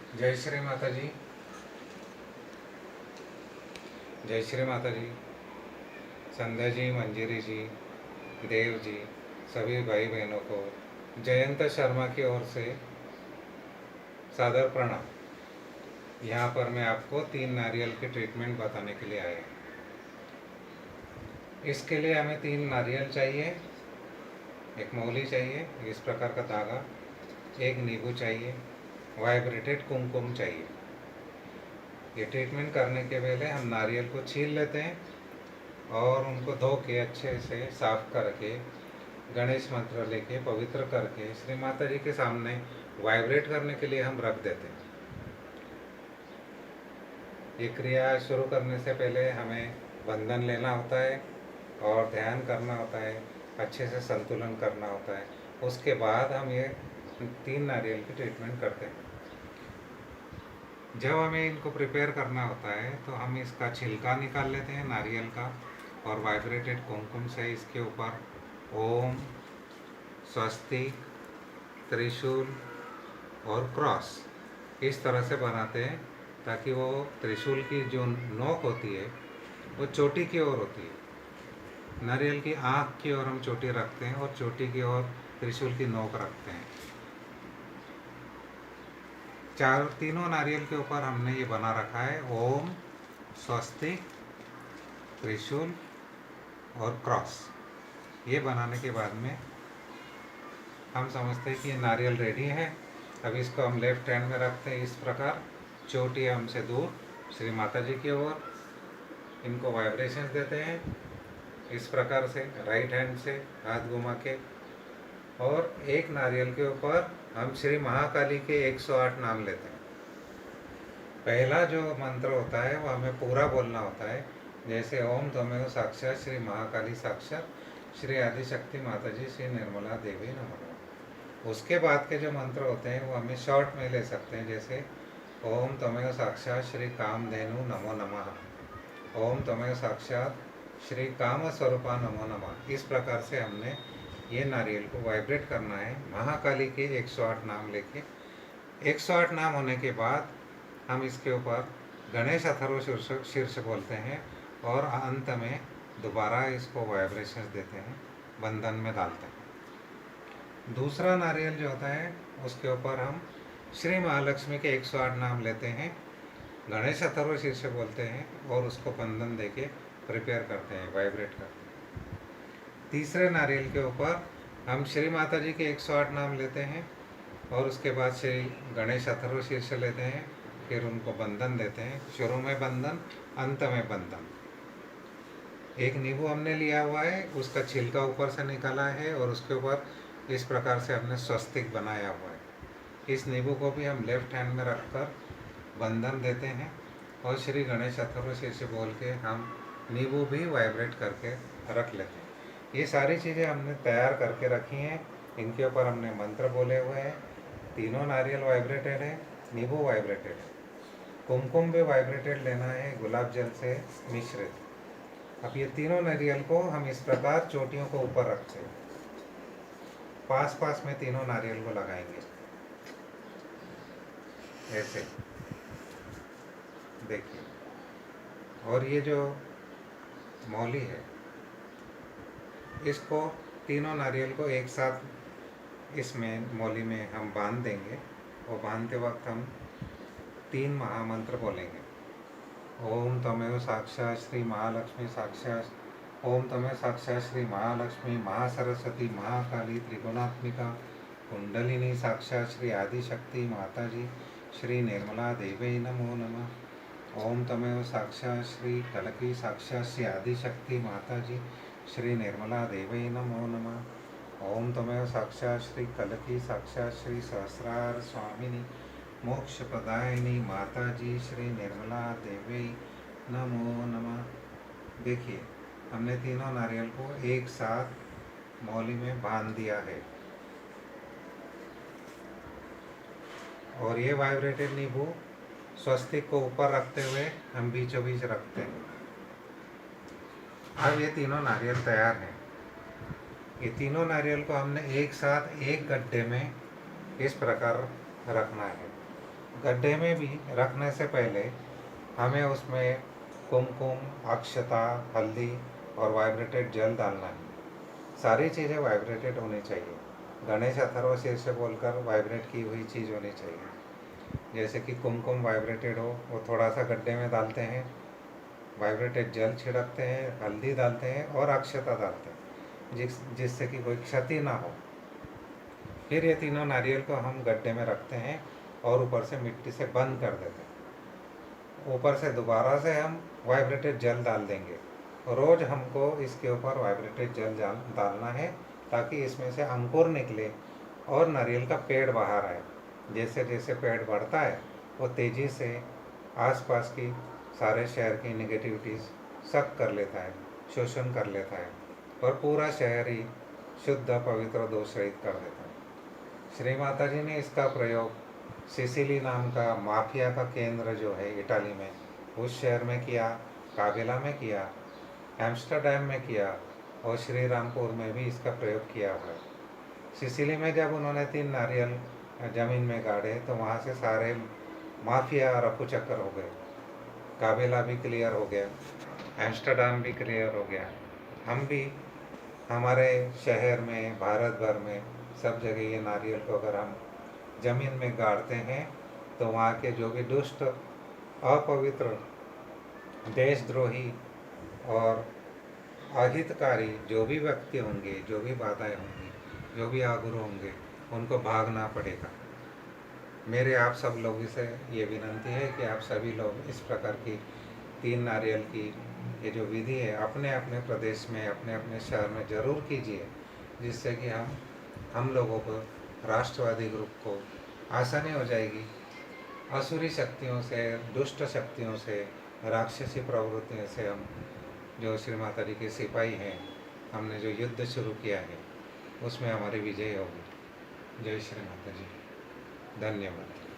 जय श्री माता जी। जय श्री माता जी। संध्या जी, मंजिरी जी, देव जी, सभी भाई बहनों को जयंत शर्मा की ओर से सादर प्रणाम। यहाँ पर मैं आपको 3 नारियल के ट्रीटमेंट बताने के लिए आया। इसके लिए हमें 3 नारियल चाहिए, एक मौली चाहिए, इस प्रकार का धागा, एक नींबू चाहिए, वाइब्रेटेड कुमकुम चाहिए। ये ट्रीटमेंट करने के पहले हम नारियल को छील लेते हैं और उनको धो के अच्छे से साफ करके गणेश मंत्र लेके पवित्र करके श्री माता जी के सामने वाइब्रेट करने के लिए हम रख देते हैं। ये क्रिया शुरू करने से पहले हमें बंधन लेना होता है और ध्यान करना होता है, अच्छे से संतुलन करना होता है। उसके बाद हम ये 3 नारियल की ट्रीटमेंट करते हैं। जब हमें इनको प्रिपेयर करना होता है तो हम इसका छिलका निकाल लेते हैं नारियल का और वाइब्रेटेड कुमकुम से इसके ऊपर ओम, स्वस्तिक, त्रिशूल और क्रॉस इस तरह से बनाते हैं ताकि वो त्रिशूल की जो नोक होती है वो चोटी की ओर होती है। नारियल की आँख की ओर हम चोटी रखते हैं और चोटी की ओर त्रिशूल की नोक रखते हैं। तीनों नारियल के ऊपर हमने ये बना रखा है ओम, स्वस्तिक, त्रिशूल और क्रॉस। ये बनाने के बाद में हम समझते हैं कि ये नारियल रेडी है। अब इसको हम लेफ्ट हैंड में रखते हैं इस प्रकार, चोटी हमसे दूर श्री माता जी की ओर। इनको वाइब्रेशंस देते हैं इस प्रकार से राइट हैंड से हाथ घुमा के, और एक नारियल के ऊपर हम श्री महाकाली के 108 नाम लेते हैं। पहला जो मंत्र होता है वो हमें पूरा बोलना होता है, जैसे ओम त्वमेव साक्षात श्री महाकाली साक्षात श्री आदिशक्ति माता जी श्री निर्मला देवी नमः। उसके बाद के जो मंत्र होते हैं वो हमें शॉर्ट में ले सकते हैं, जैसे ओम त्वमेव साक्षात श्री कामधेनु नमो नमः, ओम त्वमेव साक्षात श्री काम स्वरूपा नमो नमः। इस प्रकार से हमने ये नारियल को वाइब्रेट करना है महाकाली के 108 नाम लेके। 108 नाम होने के बाद हम इसके ऊपर गणेश अथर्व शीर्ष बोलते हैं और अंत में दोबारा इसको वाइब्रेशन देते हैं, बंधन में डालते हैं। दूसरा नारियल जो होता है उसके ऊपर हम श्री महालक्ष्मी के 108 नाम लेते हैं, गणेश अथर्व शीर्ष बोलते हैं और उसको बंधन देके प्रिपेयर करते हैं, वाइब्रेट करते हैं। तीसरे नारियल के ऊपर हम श्री माता जी के 108 नाम लेते हैं और उसके बाद श्री गणेश अथर्व शीर्ष लेते हैं, फिर उनको बंधन देते हैं। शुरू में बंधन, अंत में बंधन। एक नींबू हमने लिया हुआ है, उसका छिलका ऊपर से निकाला है और उसके ऊपर इस प्रकार से हमने स्वस्तिक बनाया हुआ है। इस नींबू को भी हम लेफ्ट हैंड में रखकर बंधन देते हैं और श्री गणेश अथर्व शीर्ष बोल के हम नींबू भी वाइब्रेट करके रख लेते हैं। ये सारी चीज़ें हमने तैयार करके रखी हैं, इनके ऊपर हमने मंत्र बोले हुए हैं। तीनों नारियल वाइब्रेटेड है, नींबू वाइब्रेटेड है, कुमकुम भी वाइब्रेटेड लेना है गुलाब जल से मिश्रित। अब ये तीनों नारियल को हम इस प्रकार चोटियों को ऊपर रखते हैं, पास पास में तीनों नारियल को लगाएंगे ऐसे, देखिए। और ये जो मौली है इसको तीनों नारियल को एक साथ इसमें मौली में हम बांध देंगे और बांधते वक्त हम 3 महामंत्र बोलेंगे। ओम त्वमेव साक्षात श्री महालक्ष्मी साक्षात, ओम त्वमेव साक्षात श्री महालक्ष्मी महासरस्वती महाकाली त्रिगुणात्मिका कुंडलिनी साक्षात श्री आदिशक्ति माता जी श्री निर्मला देवी नमो नमः, ओम त्वमेव साक्षात श्री कलकी साक्षात श्री आदिशक्ति माता जी श्री निर्मला देवी नमो नमः, ओम त्वमेव साक्षात श्री कलकी साक्षात श्री सहस्रार स्वामिनी मोक्ष प्रदायिनी माता जी श्री निर्मला देवी नमो नमः। देखिए, हमने तीनों नारियल को एक साथ मौली में बांध दिया है और ये वाइब्रेटेड नींबू स्वस्तिक को ऊपर रखते हुए हम बीचों बीच रखते हैं। अब ये तीनों नारियल तैयार हैं। ये तीनों नारियल को हमने एक साथ एक गड्ढे में इस प्रकार रखना है। गड्ढे में भी रखने से पहले हमें उसमें कुमकुम, अक्षता, हल्दी और वाइब्रेटेड जल डालना है। सारी चीज़ें वाइब्रेटेड होनी चाहिए। गणेश अथर्वशीर्ष बोलकर वाइब्रेट की हुई चीज़ होनी चाहिए। जैसे कि कुमकुम वाइब्रेटेड हो, वो थोड़ा सा गड्ढे में डालते हैं, वाइब्रेटेड जल छिड़कते हैं, हल्दी डालते हैं और अक्षता डालते हैं, जिससे कि कोई क्षति ना हो। फिर ये तीनों नारियल को हम गड्ढे में रखते हैं और ऊपर से मिट्टी से बंद कर देते हैं। ऊपर से दोबारा से हम वाइब्रेटेड जल डाल देंगे। रोज़ हमको इसके ऊपर वाइब्रेटेड जल डालना है, ताकि इसमें से अंकुर निकले और नारियल का पेड़ बाहर आए। जैसे जैसे पेड़ बढ़ता है, वो तेज़ी से आसपास की सारे शहर की नेगेटिविटीज़ सक कर लेता है, शोषण कर लेता है और पूरा शहर ही शुद्ध, पवित्र, दोष रहित कर देता है। श्री माता जी ने इसका प्रयोग सिसिली नाम का माफिया का केंद्र जो है इटाली में, उस शहर में किया, काबेला में किया, एम्स्टरडैम में किया और श्री रामपुर में भी इसका प्रयोग किया हुआ है। सिसिली में जब उन्होंने 3 नारियल ज़मीन में गाड़े तो वहाँ से सारे माफिया रफू चक्कर हो गए। काबेला भी क्लियर हो गया, एम्स्टरडैम भी क्लियर हो गया। हम भी हमारे शहर में, भारत भर में, सब जगह ये नारियल को अगर हम ज़मीन में गाड़ते हैं तो वहाँ के जो भी दुष्ट, अपवित्र, देशद्रोही और अहितकारी जो भी व्यक्ति होंगे, जो भी बाधाएं होंगी, जो भी आगुरु होंगे, उनको भागना पड़ेगा। मेरे आप सब लोगों से ये विनंती है कि आप सभी लोग इस प्रकार की 3 नारियल की ये जो विधि है अपने अपने प्रदेश में, अपने अपने शहर में ज़रूर कीजिए, जिससे कि हम लोगों को, राष्ट्रवादी ग्रुप को आसानी हो जाएगी। असुरी शक्तियों से, दुष्ट शक्तियों से, राक्षसी प्रवृत्तियों से हम जो श्री माता जी के सिपाही हैं, हमने जो युद्ध शुरू किया है उसमें हमारी विजय होगी। जय श्री माता जी। धन्यवाद।